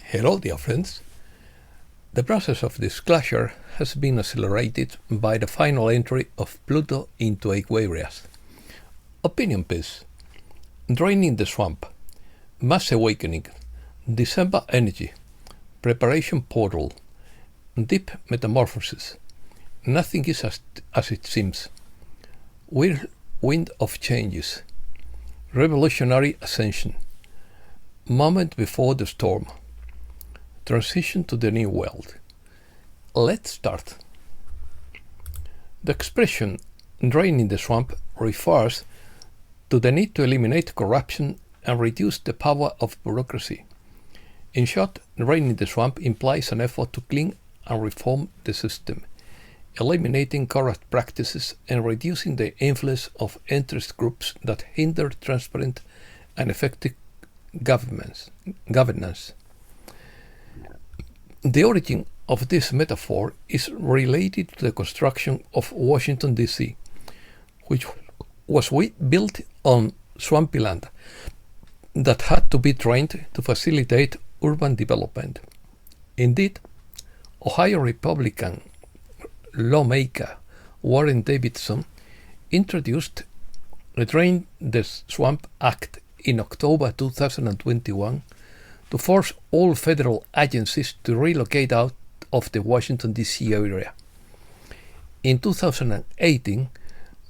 Hello, dear friends. The process of disclosure has been accelerated by the final entry of Pluto into Aquarius. Opinion piece: Draining the Swamp, Mass Awakening, December Energy, Preparation Portal, Deep Metamorphosis, Nothing is as it seems, Whirlwind of Changes, Revolutionary Ascension, Moment before the Storm, Transition to the New World. Let's start. The expression draining the swamp refers to the need to eliminate corruption and reduce the power of bureaucracy. In short, draining the swamp implies an effort to clean and reform the system, eliminating corrupt practices and reducing the influence of interest groups that hinder transparent and effective governance. The origin of this metaphor is related to the construction of Washington, D.C., which was built on swampy land that had to be drained to facilitate urban development. Indeed, Ohio Republican lawmaker Warren Davidson introduced the Drain the Swamp Act in October 2021 to force all federal agencies to relocate out of the Washington, D.C. area. In 2018,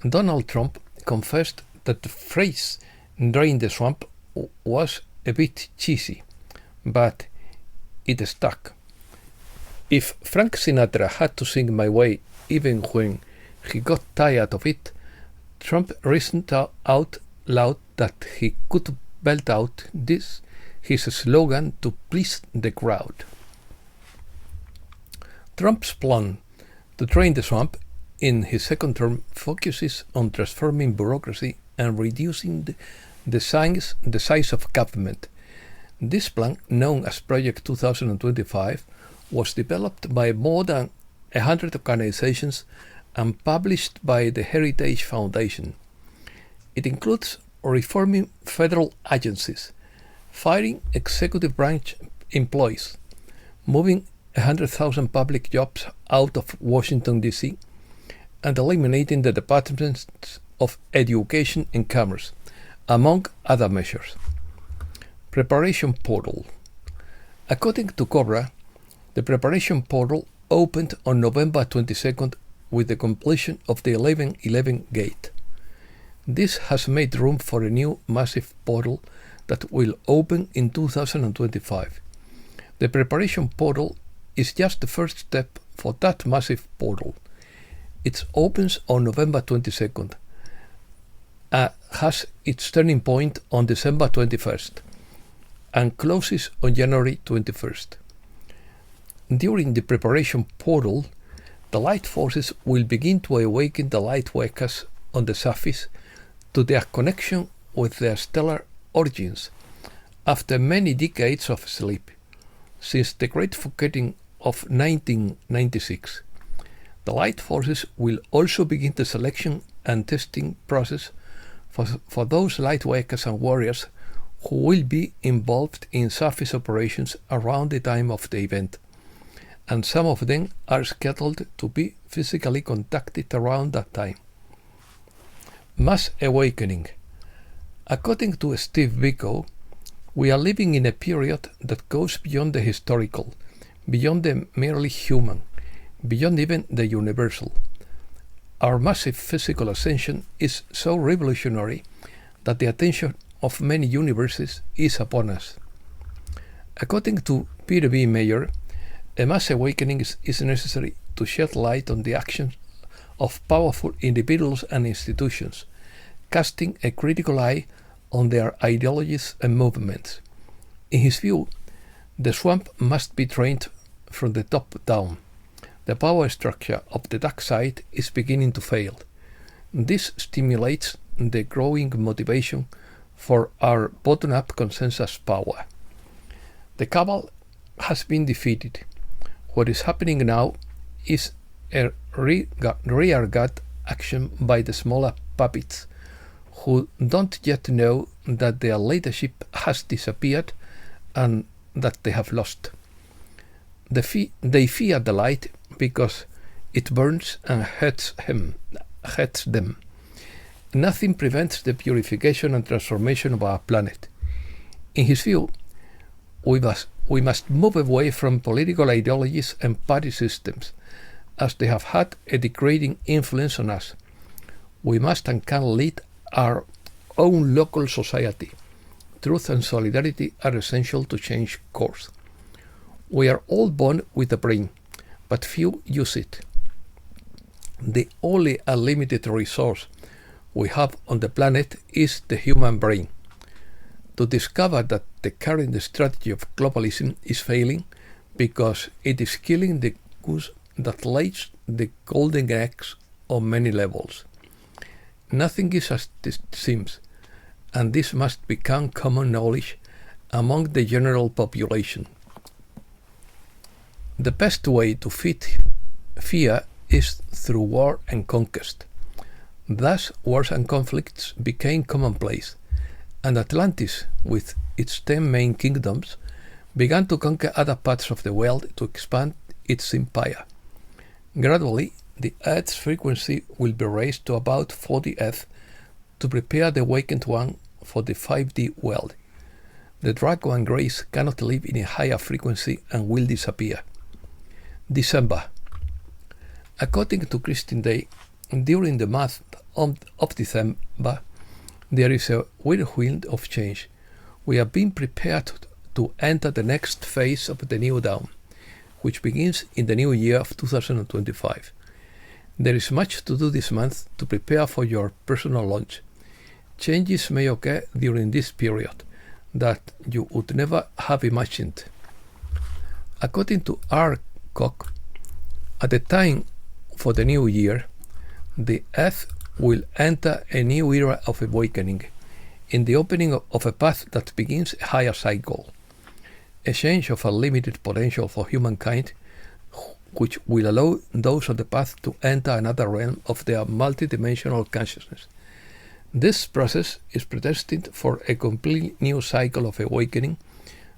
Donald Trump confessed that the phrase "drain the swamp" was a bit cheesy, but it stuck. If Frank Sinatra had to sing My Way even when he got tired of it, Trump reasoned out loud that he could belt out his slogan to please the crowd. Trump's plan to drain the swamp in his second term focuses on transforming bureaucracy and reducing the size of government. This plan, known as Project 2025, was developed by more than 100 organizations and published by the Heritage Foundation. It includes reforming federal agencies, firing executive branch employees, moving 100,000 public jobs out of Washington, D.C., and eliminating the departments of education and commerce, among other measures. Preparation Portal. According to Cobra, the Preparation Portal opened on November 22nd with the completion of the 1111 gate. This has made room for a new massive portal that will open in 2025. The Preparation Portal is just the first step for that massive portal. It opens on November 22nd, has its turning point on December 21st, and closes on January 21st. During the Preparation Portal, the light forces will begin to awaken the light workers on the surface to their connection with their stellar origins after many decades of sleep, since the Great Forgetting of 1996. The light forces will also begin the selection and testing process for those light workers and warriors who will be involved in surface operations around the time of the event, and some of them are scheduled to be physically contacted around that time. Mass Awakening. According to Steve Biko, we are living in a period that goes beyond the historical, beyond the merely human, beyond even the universal. Our massive physical ascension is so revolutionary that the attention of many universes is upon us. According to Peter B. Mayer, a mass awakening is necessary to shed light on the actions of powerful individuals and institutions, casting a critical eye on their ideologies and movements. In his view, the swamp must be drained from the top down. The power structure of the dark side is beginning to fail. This stimulates the growing motivation for our bottom-up consensus power. The cabal has been defeated. What is happening now is a rearguard action by the smaller puppets who don't yet know that their leadership has disappeared and that they have lost. They fear the light because it burns and hurts them. Nothing prevents the purification and transformation of our planet. In his view, we must move away from political ideologies and party systems, as they have had a degrading influence on us. We must and can lead our own local society. Truth and solidarity are essential to change course. We are all born with a brain, but few use it. The only unlimited resource we have on the planet is the human brain. To discover that the current strategy of globalism is failing because it is killing the goose that lays the golden eggs on many levels. Nothing is as it seems, and this must become common knowledge among the general population. The best way to defeat fear is through war and conquest. Thus, wars and conflicts became commonplace, and Atlantis, with its 10 main kingdoms, began to conquer other parts of the world to expand its empire. Gradually, the Earth's frequency will be raised to about 40 Hz to prepare the awakened one for the 5D world. The dragon race cannot live in a higher frequency and will disappear. December. According to Christian Day, during the month of December, there is a whirlwind of change. We are being prepared to enter the next phase of the new dawn, which begins in the new year of 2025. There is much to do this month to prepare for your personal launch. Changes may occur during this period that you would never have imagined. According to R. Koch, at the time for the new year, the Earth will enter a new era of awakening, in the opening of a path that begins a higher cycle, a change of unlimited potential for humankind, which will allow those on the path to enter another realm of their multidimensional consciousness. This process is predestined for a completely new cycle of awakening,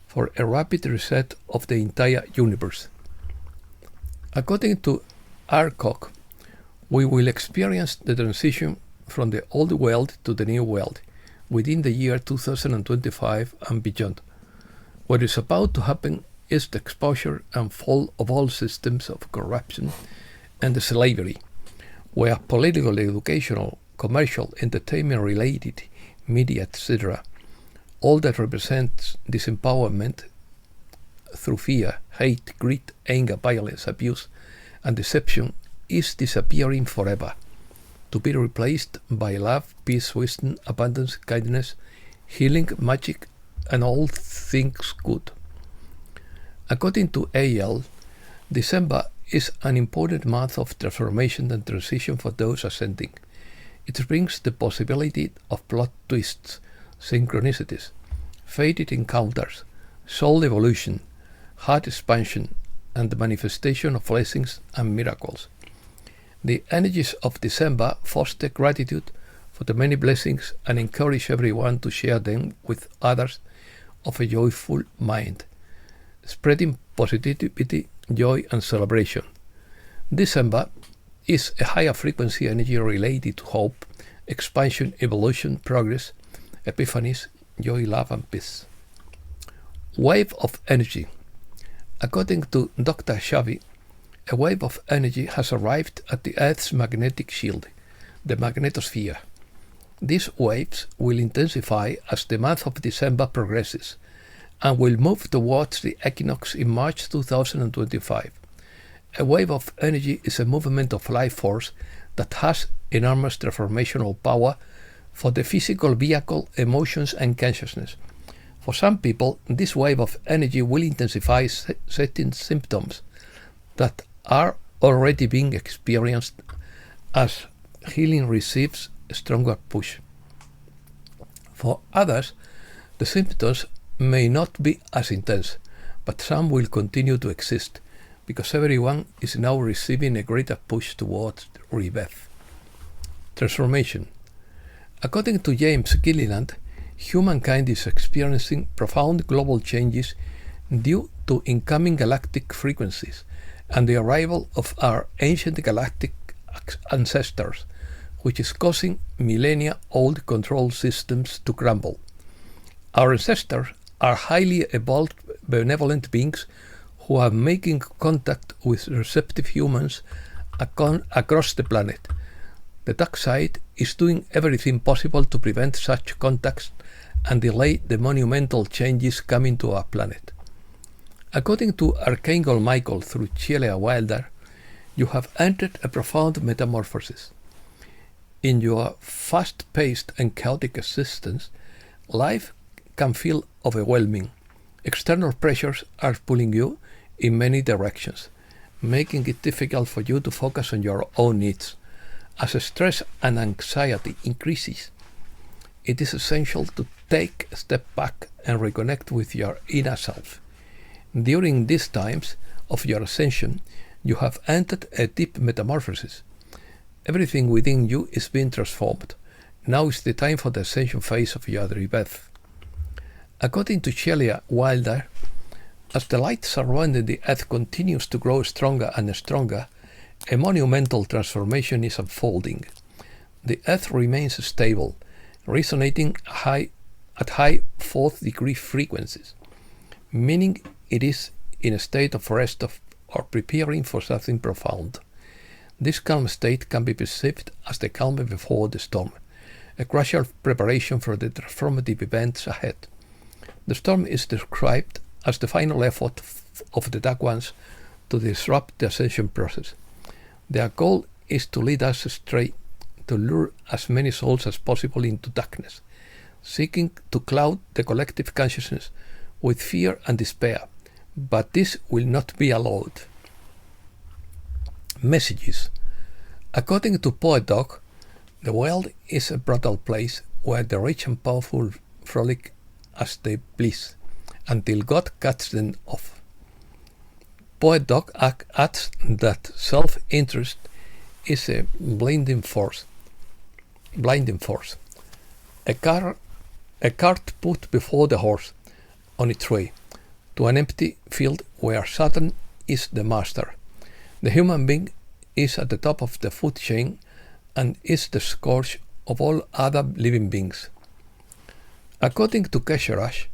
for a rapid reset of the entire universe. According to R. Koch, we will experience the transition from the old world to the new world within the year 2025 and beyond. What is about to happen is the exposure and fall of all systems of corruption and slavery, where political, educational, commercial, entertainment-related, media, etc., all that represents disempowerment through fear, hate, greed, anger, violence, abuse, and deception is disappearing forever, to be replaced by love, peace, wisdom, abundance, kindness, healing, magic, and all things good. According to A.L., December is an important month of transformation and transition for those ascending. It brings the possibility of plot twists, synchronicities, fated encounters, soul evolution, heart expansion, and the manifestation of blessings and miracles. The energies of December foster gratitude for the many blessings and encourage everyone to share them with others of a joyful mind, spreading positivity, joy, and celebration. December is a higher frequency energy related to hope, expansion, evolution, progress, epiphanies, joy, love, and peace. Wave of energy. According to Dr. Xavi, a wave of energy has arrived at the Earth's magnetic shield, the magnetosphere. These waves will intensify as the month of December progresses and will move towards the equinox in March 2025. A wave of energy is a movement of life force that has enormous transformational power for the physical vehicle, emotions, and consciousness. For some people, this wave of energy will intensify certain symptoms that are already being experienced as healing receives a stronger push. For others, the symptoms may not be as intense, but some will continue to exist because everyone is now receiving a greater push towards rebirth. Transformation. According to James Gilliland, humankind is experiencing profound global changes due to incoming galactic frequencies and the arrival of our ancient galactic ancestors, which is causing millennia-old control systems to crumble. Our ancestors are highly evolved, benevolent beings who are making contact with receptive humans across the planet. The dark side is doing everything possible to prevent such contacts and delay the monumental changes coming to our planet. According to Archangel Michael through Celia Wilder, you have entered a profound metamorphosis. In your fast-paced and chaotic existence, life can feel overwhelming. External pressures are pulling you in many directions, making it difficult for you to focus on your own needs. As stress and anxiety increases, it is essential to take a step back and reconnect with your inner self. During these times of your ascension, you have entered a deep metamorphosis. Everything within you is being transformed. Now is the time for the ascension phase of your rebirth. According to Celia Wilder, as the light surrounding the Earth continues to grow stronger and stronger, a monumental transformation is unfolding. The Earth remains stable, resonating at high 4th degree frequencies, meaning it is in a state of rest or preparing for something profound. This calm state can be perceived as the calm before the storm, a crucial preparation for the transformative events ahead. The storm is described as the final effort of the Dark Ones to disrupt the ascension process. Their goal is to lead us astray, to lure as many souls as possible into darkness, seeking to cloud the collective consciousness with fear and despair, but this will not be allowed. Messages. According to Poet Dog, the world is a brutal place where the rich and powerful frolic as they please, until God cuts them off. Poet Dog adds that self-interest is a blinding force. A cart put before the horse on its way to an empty field where Satan is the master. The human being is at the top of the food chain and is the scourge of all other living beings. According to Keshe,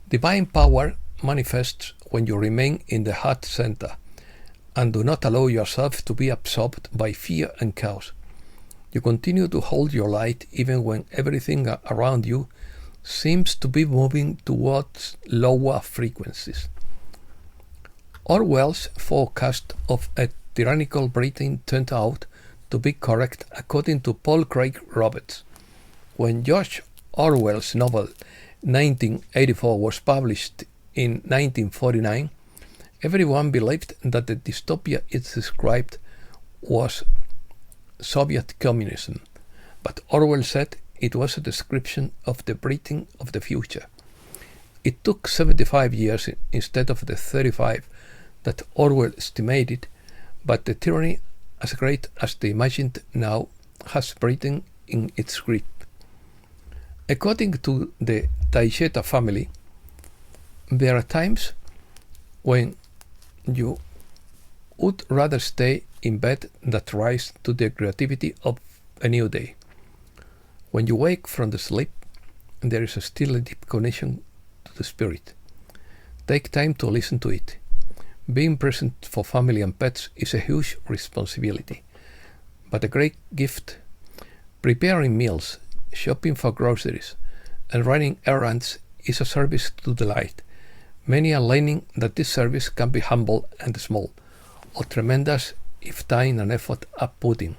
divine power manifests when you remain in the heart center and do not allow yourself to be absorbed by fear and chaos. You continue to hold your light even when everything around you seems to be moving towards lower frequencies. Orwell's forecast of a tyrannical Britain turned out to be correct according to Paul Craig Roberts. When George Orwell's novel 1984 was published in 1949, everyone believed that the dystopia it described was Soviet communism, but Orwell said it was a description of the Britain of the future. It took 75 years instead of the 35 that Orwell estimated, but the tyranny as great as they imagined now has Britain in its grip. According to the Taisheta family, there are times when you would rather stay in bed than rise to the creativity of a new day. When you wake from the sleep, there is still a deep connection to the spirit. Take time to listen to it. Being present for family and pets is a huge responsibility, but a great gift. Preparing meals, shopping for groceries, and running errands is a service to the light. Many are learning that this service can be humble and small, or tremendous if time and effort are put in.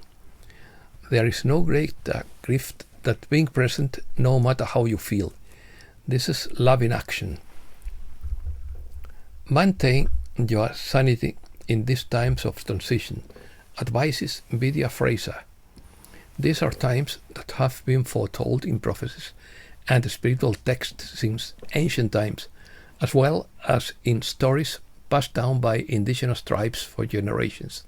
There is no greater gift than being present no matter how you feel. This is love in action. Maintain your sanity in these times of transition, advises Vidya Fraser. These are times that have been foretold in prophecies and spiritual texts since ancient times, as well as in stories passed down by indigenous tribes for generations.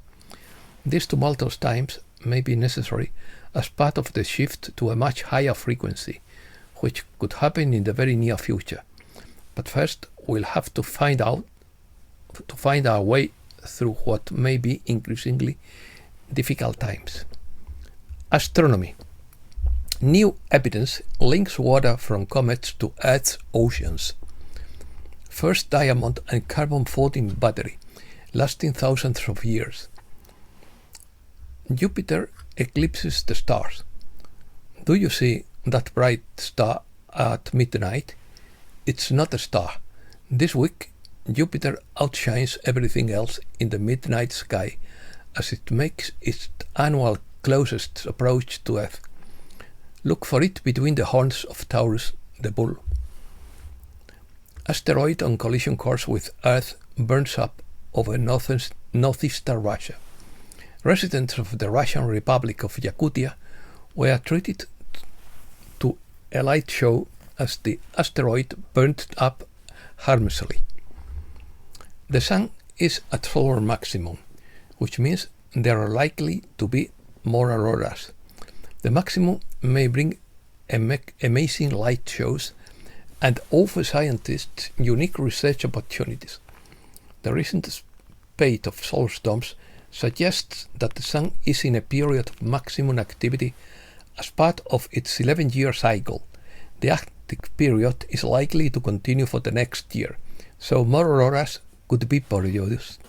These tumultuous times may be necessary as part of the shift to a much higher frequency, which could happen in the very near future. But first, will have to find our way through what may be increasingly difficult times. Astronomy. New evidence links water from comets to Earth's oceans. First diamond and carbon-14 battery, lasting thousands of years. Jupiter eclipses the stars. Do you see that bright star at midnight? It's not a star. This week, Jupiter outshines everything else in the midnight sky as it makes its annual closest approach to Earth. Look for it between the horns of Taurus, the bull. Asteroid on collision course with Earth burns up over northeastern Russia. Residents of the Russian Republic of Yakutia were treated to a light show as the asteroid burned up harmlessly. The Sun is at solar maximum, which means there are likely to be more auroras. The maximum may bring amazing light shows and offer scientists unique research opportunities. The recent spate of solar storms suggests that the Sun is in a period of maximum activity as part of its 11-year cycle. The Arctic period is likely to continue for the next year, so more auroras could be produced.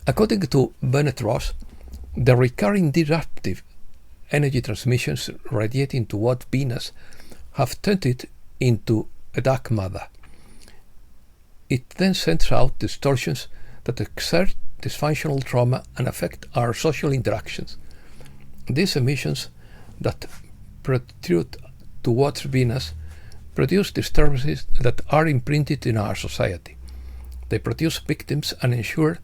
According to Bennett Ross, the recurring disruptive energy transmissions radiating toward Venus have turned it into a dark matter. It then sends out distortions that exert dysfunctional trauma and affect our social interactions. These emissions that protrude towards Venus produce disturbances that are imprinted in our society. They produce victims and ensure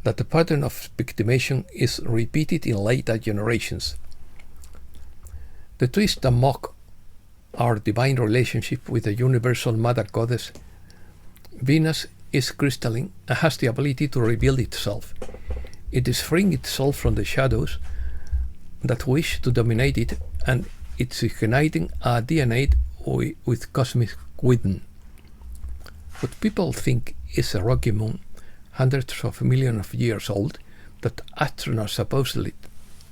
that the pattern of victimization is repeated in later generations. They twist and mock our divine relationship with the universal Mother Goddess. Venus is crystalline and has the ability to rebuild itself. It is freeing itself from the shadows that wish to dominate it, and it's igniting our DNA with cosmic wisdom. What people think is a rocky moon, hundreds of millions of years old, that astronauts supposedly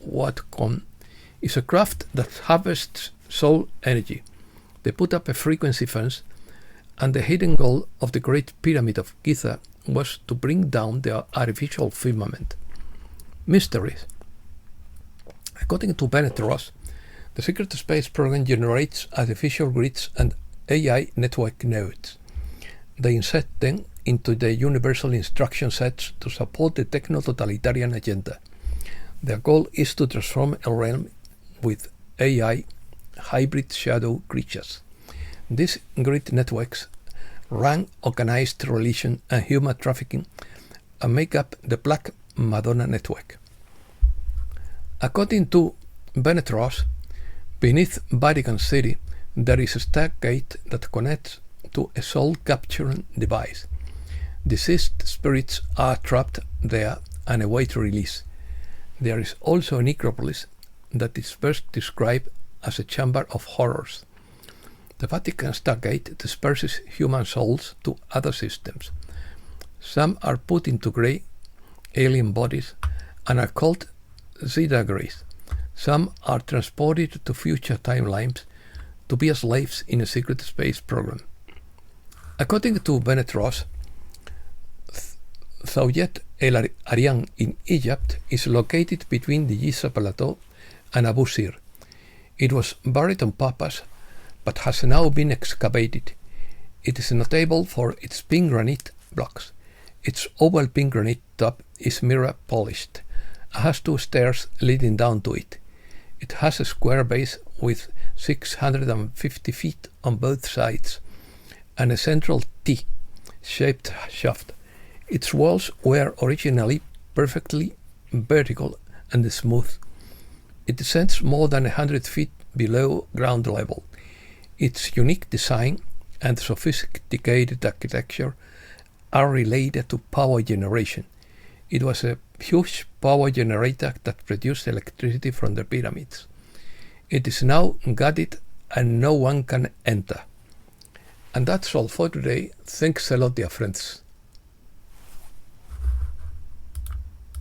work on, is a craft that harvests soul energy. They put up a frequency fence, and the hidden goal of the Great Pyramid of Giza was to bring down the artificial firmament. Mysteries. According to Bennett Ross, the Secret Space Program generates artificial grids and AI network nodes. They insert them into the universal instruction sets to support the techno-totalitarian agenda. Their goal is to transform a realm with AI hybrid shadow creatures. These grid networks run organized religion and human trafficking and make up the Black Madonna network. According to Bennett Ross, beneath Vatican City there is a stargate that connects to a soul-capturing device. Deceased spirits are trapped there and await release. There is also a necropolis that is best described as a chamber of horrors. The Vatican Stargate disperses human souls to other systems. Some are put into grey alien bodies and are called Zeta Grays. Some are transported to future timelines to be slaves in a secret space program. According to Bennett Ross, Zawjet El Arian in Egypt is located between the Giza Plateau and Abu Sir. It was buried on purpose, but has now been excavated. It is notable for its pink granite blocks. Its oval pink granite top is mirror polished and has two stairs leading down to it. It has a square base with 650 feet on both sides and a central T-shaped shaft. Its walls were originally perfectly vertical and smooth. It descends more than 100 feet below ground level. Its unique design and sophisticated architecture are related to power generation. It was a huge power generator that produced electricity from the pyramids. It is now guarded and no one can enter. And that's all for today. Thanks a lot, dear friends.